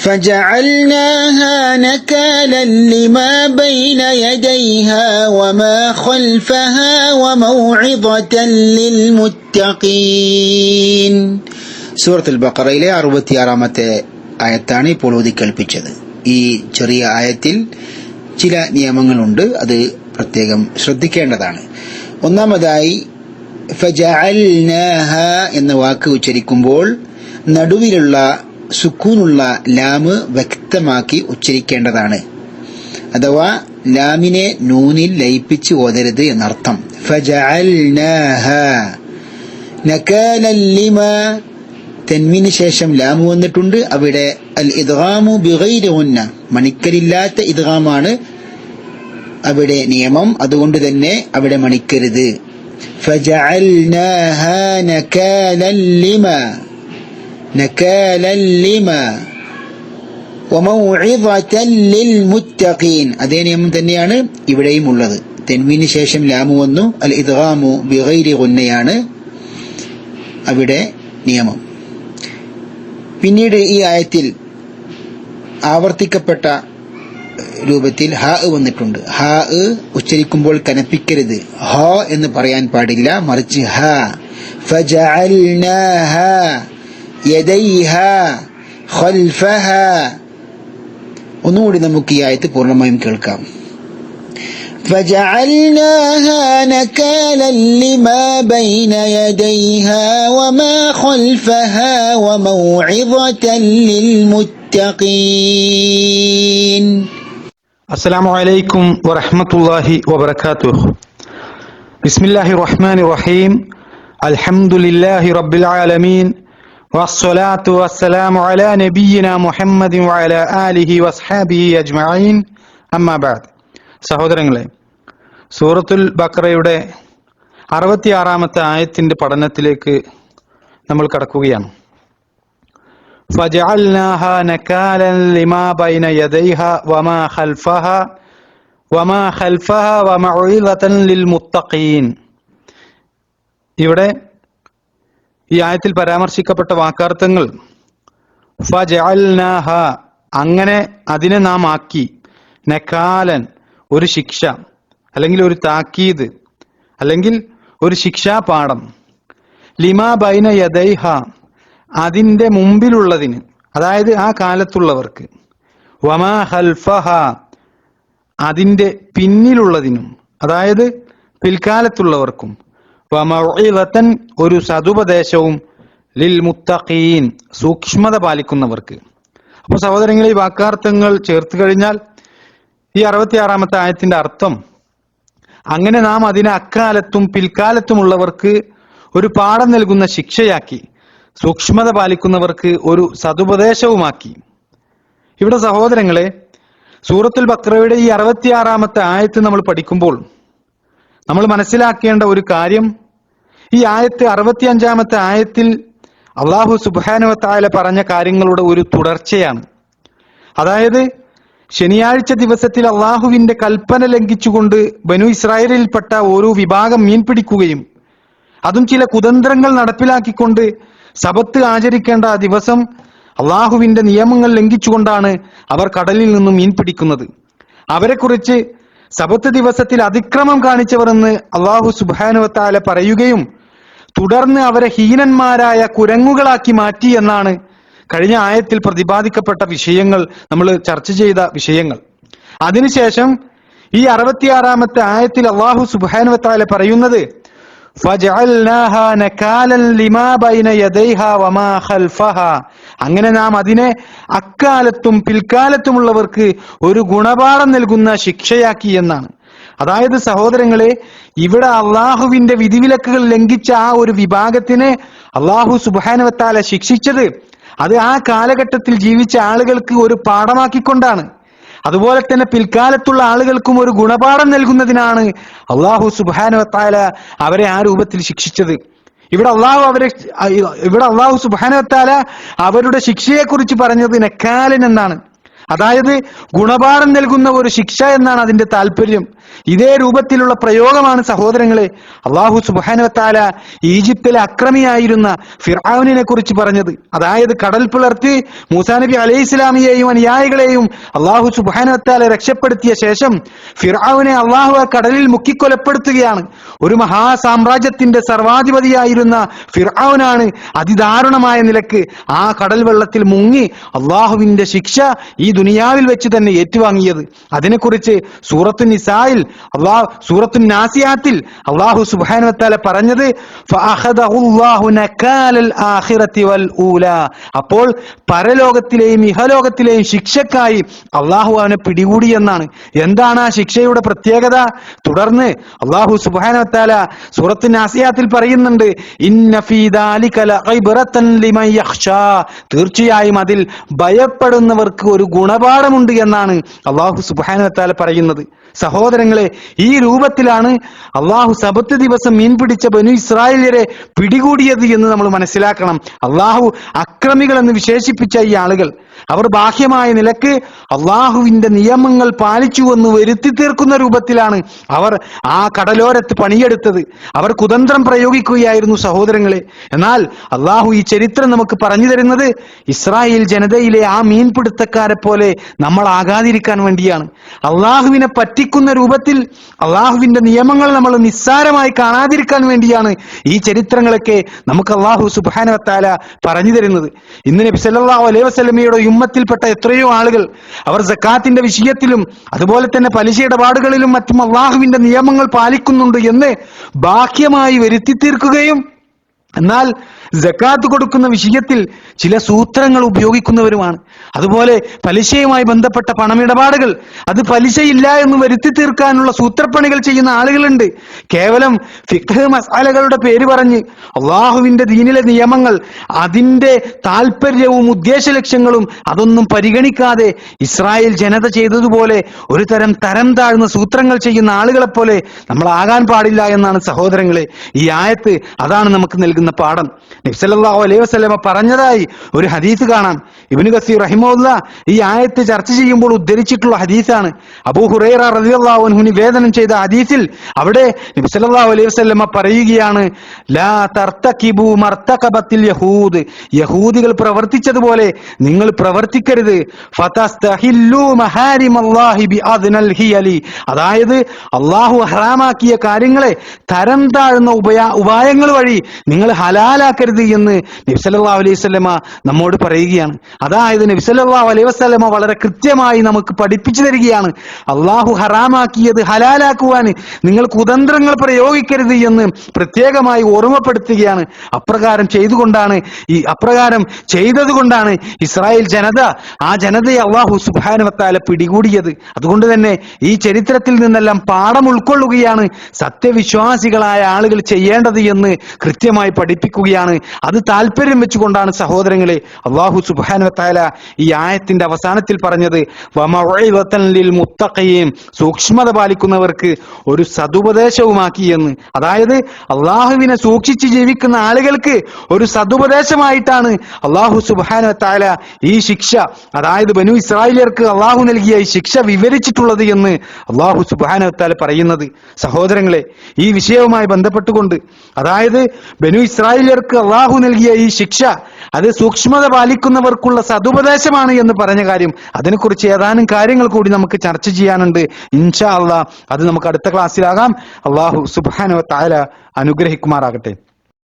فجعلناها نكالا لما بين يديها وما خلفها وموعظة للمتقين. സൂറത്തുൽ ബഖറയിലെ 66-ാമത്തെ ആയത്താണ് ഇപ്പോൾ ഓതി കേൾപ്പിച്ചത്. ഈ ചെറിയ ആയത്തിൽ ചില നിയമങ്ങളുണ്ട്, അത് പ്രത്യേകം ശ്രദ്ധിക്കേണ്ടതാണ്. ഒന്നാമതായി ഫജഅൽനാഹ എന്ന വാക്ക് ഉച്ചരിക്കുമ്പോൾ നടുവിലുള്ള സുക്കൂനുള്ള ലാമ് വ്യക്തമാക്കി ഉച്ചരിക്കേണ്ടതാണ്. അഥവാ ലാമിനെ നൂനിൽ ലയിപ്പിച്ച് ഓതരുത് എന്നർത്ഥം. ഫജഅൽനാഹ നകാലൻ ലിമാ, തൻവീന് ശേഷം ലാമ് വന്നിട്ടുണ്ട്. അവിടെ അൽ ഇദ്ഗാമു ബിഗൈരി ഗുന്ന, മണിക്കലില്ലാത്ത ഇദ്ഗാമാണ് അവിടെ നിയമം. അതുകൊണ്ട് തന്നെ അവിടെ മണിക്കരുത്. ഫജഅൽനാഹ നകാലൻ ലിമാ, നകാലൻ ലിമാ വമൗഇദതൻ ലിൽമുത്തഖീൻ. അതേ നിയമം തന്നെയാണ് ഇവിടെയും ഉള്ളത്. തൻവീന് ശേഷം ലാമു വന്നു. അൽ ഇദ്ഗാമു ബിഗൈരി ഗുന്നയാണ് അവിടെ നിയമം. പിന്നീട് ഈ ആയത്തിൽ ആവർത്തിക്കപ്പെട്ട രൂപത്തിൽ ഹ വന്നിട്ടുണ്ട്. ഹ ഉച്ചരിക്കുമ്പോൾ കനപ്പിക്കരുത്. ഹ എന്ന് പറയാൻ പാടില്ല, മറിച്ച് ഹ. ഫജഅൽനാഹ യദൈഹ ഖൽഫഹ. ഒന്നുകൂടി നമുക്ക് ഈ ആയത്ത് പൂർണ്ണമായും കേൾക്കാം. فجعلناها نكالا لما بين يديها وما خلفها وموعظة للمتقين. السلام عليكم ورحمة الله وبركاته. بسم الله الرحمن الرحيم. الحمد لله رب العالمين والصلاة والسلام على نبينا محمد وعلى آله وصحبه أجمعين. أما بعد. സഹോദരങ്ങളെ, സൂറത്തുൽ ബഖറയുടെ 66-ാമത്തെ ആയത്തിന്റെ പഠനത്തിലേക്ക് നമ്മൾ കടക്കുകയാണ്. ഫജഅൽനാഹാ നകാലൻ ലിമാ ബൈന യദൈഹാ വമാ ഖൽഫഹാ വമൗഇദതൻ ലിൽമുത്തഖീൻ. ഇവിടെ ഈ ആയത്തിൽ പരാമർശിക്കപ്പെട്ട വാക്കാർത്ഥങ്ങൾ ഫജഅൽനാഹ, അങ്ങനെ അതിനെ നാം ആക്കി, നകാലൻ ഒരു ശിക്ഷ അല്ലെങ്കിൽ ഒരു താക്കീത് അല്ലെങ്കിൽ ഒരു ശിക്ഷാപാഠം, ലിമാ ബൈന യദൈഹ അതിന്റെ മുമ്പിലുള്ളതിന്, അതായത് ആ കാലത്തുള്ളവർക്ക്, വമാ ഖൽഫഹ അതിന്റെ പിന്നിലുള്ളതിനും, അതായത് പിൽക്കാലത്തുള്ളവർക്കും, വമൗഇദതൻ ഒരു സതുപദേശവും, ലിൽ മുത്തഖീൻ സൂക്ഷ്മത പാലിക്കുന്നവർക്ക്. അപ്പോൾ സഹോദരങ്ങളെ, ഈ വാക്കാർത്ഥങ്ങൾ ചേർത്ത് കഴിഞ്ഞാൽ ഈ 66-ാമത്തെ ആയത്തിന്റെ അർത്ഥം, അങ്ങനെ നാം അതിനെ അക്കാലത്തും പിൽക്കാലത്തുമുള്ളവർക്ക് ഒരു പാഠം നൽകുന്ന ശിക്ഷയാക്കി, സൂക്ഷ്മത പാലിക്കുന്നവർക്ക് ഒരു സതുപദേശവുമാക്കി. ഇവിടെ സഹോദരങ്ങളെ, സൂറത്തുൽ ബഖറയുടെ ഈ 66-ാമത്തെ ആയത്ത് നമ്മൾ പഠിക്കുമ്പോൾ നമ്മൾ മനസ്സിലാക്കേണ്ട ഒരു കാര്യം, ഈ ആയത്ത് 65-ാമത്തെ ആയത്തിൽ അല്ലാഹു സുബ്ഹാനഹു വ തആല പറഞ്ഞ കാര്യങ്ങളുടെ ഒരു തുടർച്ചയാണ്. അതായത് ശനിയാഴ്ച ദിവസത്തിൽ അള്ളാഹുവിന്റെ കൽപ്പന ലംഘിച്ചുകൊണ്ട് ബനു ഇസ്രായേലിൽപ്പെട്ട ഓരോ വിഭാഗം മീൻ പിടിക്കുകയും അതും ചില കുതന്ത്രങ്ങൾ നടപ്പിലാക്കിക്കൊണ്ട് സബത്ത് ആചരിക്കേണ്ട ആ ദിവസം അള്ളാഹുവിന്റെ നിയമങ്ങൾ ലംഘിച്ചുകൊണ്ടാണ് അവർ കടലിൽ നിന്നും മീൻ പിടിക്കുന്നത്. അവരെക്കുറിച്ച് സബത്ത് ദിവസത്തിൽ അതിക്രമം കാണിച്ചവർ എന്ന് അള്ളാഹു സുബ്ഹാനഹു വ തആല പറയുകയും തുടർന്ന് അവരെ ഹീനന്മാരായ കുരങ്ങുകളാക്കി മാറ്റി എന്നാണ് കഴിഞ്ഞ ആയത്തിൽ പ്രതിപാദിക്കപ്പെട്ട വിഷയങ്ങൾ, നമ്മൾ ചർച്ച ചെയ്ത വിഷയങ്ങൾ. അതിനുശേഷം ഈ 66-ാമത്തെ ആയത്തിൽ അല്ലാഹു സുബ്ഹാനഹു വ തആല പറയുന്നത് ഫജഅൽനാഹാ നകാലൻ ലിമാ ബൈന യദൈഹാ വമാ ഖൽഫഹാ, അങ്ങനെ നാം അതിനെ അക്കാലത്തും പിൽക്കാലത്തുമുള്ളവർക്ക് ഒരു ഗുണപാഠം നൽകുന്ന ശിക്ഷയാക്കി എന്നാണ്. അതായത് സഹോദരങ്ങളെ, ഇവിടെ അള്ളാഹുവിന്റെ വിധിവിലക്കുകൾ ലംഘിച്ച ആ ഒരു വിഭാഗത്തിനെ അല്ലാഹു സുബ്ഹാനഹു വ തആല ശിക്ഷിച്ചത് അത് ആ കാലഘട്ടത്തിൽ ജീവിച്ച ആളുകൾക്ക് ഒരു പാഠമാക്കിക്കൊണ്ടാണ്. അതുപോലെ തന്നെ പിൽക്കാലത്തുള്ള ആളുകൾക്കും ഒരു ഗുണപാഠം നൽകുന്നതിനാണ് അല്ലാഹു സുബ്ഹാനഹു വ തആല അവരെ ആ രൂപത്തിൽ ശിക്ഷിച്ചത്. ഇവിടെ അല്ലാഹു സുബ്ഹാനഹു വ തആല അവരുടെ ശിക്ഷയെക്കുറിച്ച് പറഞ്ഞത് നക്കാലൻ എന്നാണ്. അതായത് ഗുണപാഠം നൽകുന്ന ഒരു ശിക്ഷ എന്നാണ് അതിന്റെ താല്പര്യം. ഇതേ രൂപത്തിലുള്ള പ്രയോഗമാണ് സഹോദരങ്ങളെ അള്ളാഹു സുബ്ഹാനഹു വ തആല ഈജിപ്തിലെ അക്രമിയായിരുന്ന ഫിർഔനിനെ കുറിച്ച് പറഞ്ഞത്. അതായത് കടൽ പിളർത്തി മൂസാ നബി അലൈഹി ഇസ്ലാമിയെയും അനുയായികളെയും അള്ളാഹു സുബ്ഹാനഹു വ തആല രക്ഷപ്പെടുത്തിയ ശേഷം ഫിർഔനെ അള്ളാഹു ആ കടലിൽ മുക്കിക്കൊലപ്പെടുത്തുകയാണ്. ഒരു മഹാസാമ്രാജ്യത്തിന്റെ സർവാധിപതിയായിരുന്ന ഫിർഔനാണ് അതിദാരുണമായ നിലക്ക് ആ കടൽ വെള്ളത്തിൽ മുങ്ങി അള്ളാഹുവിന്റെ ശിക്ഷ ഈ ദുനിയാവിൽ വെച്ച് തന്നെ ഏറ്റുവാങ്ങിയത്. അതിനെക്കുറിച്ച് സൂറത്തു നിസായിൽ സൂറത്തു നാസിയാത്തിൽ അള്ളാഹു സുബ്ഹാനഹു വ തആല പറഞ്ഞത് ഫഅഖദഹുല്ലാഹു നകാലൽ ആഖിറതി വൽ ഊലാ. അപ്പോൾ പരലോകത്തിലെയും ഇഹലോകത്തിലെയും ശിക്ഷക്കായി അള്ളാഹു അവനെ പിടികൂടി എന്നാണ്. എന്താണ് ആ ശിക്ഷയുടെ പ്രത്യേകത? തുടർന്ന് അള്ളാഹു സുബ്ഹാനഹു വ തആല സൂറത്തു നാസിയാത്തിൽ പറയുന്നുണ്ട്, ഇന്ന ഫീ ദാലിക ലഇബ്റതൻ ലിമൻ യഖ്ശാ. തീർച്ചയായും അതിൽ ഭയപ്പെടുന്നവർക്ക് ഒരു ഗുണപാഠമുണ്ട് എന്നാണ് അള്ളാഹു സുബ്ഹാനഹു വ തആല പറയുന്നത്. സഹോദരങ്ങളെ, ഈ രൂപത്തിലാണ് അള്ളാഹു സബത്ത് ദിവസം മീൻ പിടിച്ച ബനു ഇസ്രായേലിയരെ പിടികൂടിയത് എന്ന് നമ്മൾ മനസ്സിലാക്കണം. അള്ളാഹു അക്രമികൾ എന്ന് വിശേഷിപ്പിച്ച ഈ ആളുകൾ അവർ ബാഹ്യമായ നിലക്ക് അള്ളാഹുവിന്റെ നിയമങ്ങൾ പാലിച്ചുവെന്ന് വരുത്തി തീർക്കുന്ന രൂപത്തിലാണ് അവർ ആ കടലോരത്ത് പണിയെടുത്തത്. അവർ കുതന്ത്രം പ്രയോഗിക്കുകയായിരുന്നു സഹോദരങ്ങളെ. എന്നാൽ അള്ളാഹു ഈ ചരിത്രം നമുക്ക് പറഞ്ഞു തരുന്നത് ഇസ്രായേൽ ജനതയിലെ ആ മീൻപിടുത്തക്കാരെ പോലെ നമ്മൾ ആകാതിരിക്കാൻ വേണ്ടിയാണ്. അള്ളാഹുവിനെ പറ്റിക്കുന്ന രൂപത്തിൽ അള്ളാഹുവിന്റെ നിയമങ്ങൾ നമ്മൾ നിസ്സാരമായി കാണാതിരിക്കാൻ വേണ്ടിയാണ് ഈ ചരിത്രങ്ങളൊക്കെ നമുക്ക് അള്ളാഹു സുബ്ഹാനഹു വ തആല പറഞ്ഞു തരുന്നത്. ഇന്ന് നബി സല്ലല്ലാഹു അലൈഹി വസല്ലമയുടെ ഉമ്മത്തിൽപ്പെട്ട എത്രയോ ആളുകൾ അവർ സക്കാത്തിന്റെ വിഷയത്തിലും അതുപോലെ തന്നെ പലിശ ഇടപാടുകളിലും മറ്റും അള്ളാഹുവിന്റെ നിയമങ്ങൾ പാലിക്കുന്നുണ്ട് എന്ന് ബാഹ്യമായി വരുത്തി തീർക്കുകയും എന്നാൽ സക്കാത്ത് കൊടുക്കുന്ന വിഷയത്തിൽ ചില സൂത്രങ്ങൾ ഉപയോഗിക്കുന്നവരുമാണ്. അതുപോലെ പലിശയുമായി ബന്ധപ്പെട്ട പണമിടപാടുകൾ അത് പലിശയില്ല എന്ന് വരുത്തി തീർക്കാനുള്ള സൂത്രപ്പണികൾ ചെയ്യുന്ന ആളുകളുണ്ട്. കേവലം ഫിഖ് മസാലകളുടെ പേര് പറഞ്ഞ് അള്ളാഹുവിന്റെ ദീനിലെ നിയമങ്ങൾ അതിന്റെ താല്പര്യവും ഉദ്ദേശ ലക്ഷ്യങ്ങളും അതൊന്നും പരിഗണിക്കാതെ ഇസ്രായേൽ ജനത ചെയ്തതുപോലെ ഒരു തരം താഴ്ന്ന സൂത്രങ്ങൾ ചെയ്യുന്ന ആളുകളെ പോലെ നമ്മൾ ആകാൻ പാടില്ല എന്നാണ് സഹോദരങ്ങളെ ഈ ആയത്ത് അതാണ് നമുക്ക് നൽകുന്ന പാഠം. നബി സല്ലല്ലാഹു അലൈഹി വസല്ലമ പറഞ്ഞതായി ഒരു ഹദീസ് കാണാം. ഇബ്നു കസീർ റഹിമഹുല്ലാഹ് ഈ ആയത്ത് ചർച്ച ചെയ്യുമ്പോൾ ഉദ്ധരിച്ചിട്ടുള്ള ഹദീസാണ്. അബൂ ഹുറൈറ റളിയല്ലാഹു അൻഹു നിവേദനം ചെയ്ത ഹദീസിൽ അവിടെ നബി സല്ലല്ലാഹു അലൈഹി വസല്ലമ പറയുകയാണ്, ലാ തർതകിബു മർതകബത്തിൽ യഹൂദ്. യഹൂദികൾ പ്രവർത്തിച്ചതുപോലെ നിങ്ങൾ പ്രവർത്തിക്കരുത്. ഫതസ്തഹില്ലു മഹാരിമല്ലാഹി ബിഅദ്നൽ ഹിയലി. അതായത് അല്ലാഹു ഹറാമാക്കിയ കാര്യങ്ങളെ തരം താഴ്ന്ന ഉപായങ്ങൾ വഴി നിങ്ങൾ ഹലാലാക്കരുത് എന്ന് നബി സല്ലല്ലാഹു അലൈഹി വസല്ലമ നമ്മോട് പറയുകയാണ്. അതായത് നബി സല്ലല്ലാഹു അലൈഹി വസല്ലമ വളരെ കൃത്യമായി നമുക്ക് പഠിപ്പിച്ചു തരികയാണ്, അള്ളാഹു ഹറാമാക്കിയത് ഹലാലാക്കുവാൻ നിങ്ങൾ കുതന്ത്രങ്ങൾ പ്രയോഗിക്കരുത് എന്ന് പ്രത്യേകമായി ഓർമ്മപ്പെടുത്തുകയാണ്. അപ്രകാരം ചെയ്തതുകൊണ്ടാണ് ഇസ്രായേൽ ജനത ആ ജനതയെ അള്ളാഹു സുബ്ഹാനഹു വ തആല പിടികൂടിയത്. അതുകൊണ്ട് തന്നെ ഈ ചരിത്രത്തിൽ നിന്നെല്ലാം പാഠം ഉൾക്കൊള്ളുകയാണ് സത്യവിശ്വാസികളായ ആളുകൾ ചെയ്യേണ്ടത് എന്ന് കൃത്യമായി പഠിപ്പിക്കുകയാണ്. അത് താല്പര്യം വെച്ചുകൊണ്ടാണ് സഹോദരങ്ങളെ അള്ളാഹു സുബ്ഹാനഹു വ തആല ഈ ആയത്തിന്റെ അവസാനത്തിൽ പറഞ്ഞത് വമൗഇദതൻ ലിൽ മുത്തഖീൻ. സൂക്ഷ്മത പാലിക്കുന്നവർക്ക് ഒരു സതുപദേശവുമാക്കി എന്ന്. അതായത് അള്ളാഹുവിനെ സൂക്ഷിച്ച് ജീവിക്കുന്ന ആളുകൾക്ക് ഒരു സതുപദേശമായിട്ടാണ് അള്ളാഹു സുബ്ഹാനഹു വ തആല ഈ ശിക്ഷ, അതായത് ബനു ഇസ്രായേലിയർക്ക് അള്ളാഹു നൽകിയ ഈ ശിക്ഷ വിവരിച്ചിട്ടുള്ളത് എന്ന് അള്ളാഹു സുബ്ഹാനഹു വ തആല പറയുന്നത്. സഹോദരങ്ങളെ, ഈ വിഷയവുമായി ബന്ധപ്പെട്ടുകൊണ്ട് അതായത് ബനു ഇസ്രായേലിയർക്ക് അള്ളാഹു നൽകിയ ഈ ശിക്ഷ അത് സൂക്ഷ്മത പാലിക്കുന്നവർക്കുള്ള സതുപദേശമാണ് എന്ന് പറഞ്ഞ കാര്യം, അതിനെക്കുറിച്ച് ഏതാനും കാര്യങ്ങൾ കൂടി നമുക്ക് ചർച്ച ചെയ്യാനുണ്ട്. ഇൻഷാ അള്ളാഹ് അത് നമുക്ക് അടുത്ത ക്ലാസ്സിലാകാം. അള്ളാഹു സുബ്ഹാനഹു വ തആല അനുഗ്രഹിക്കുമാറാകട്ടെ.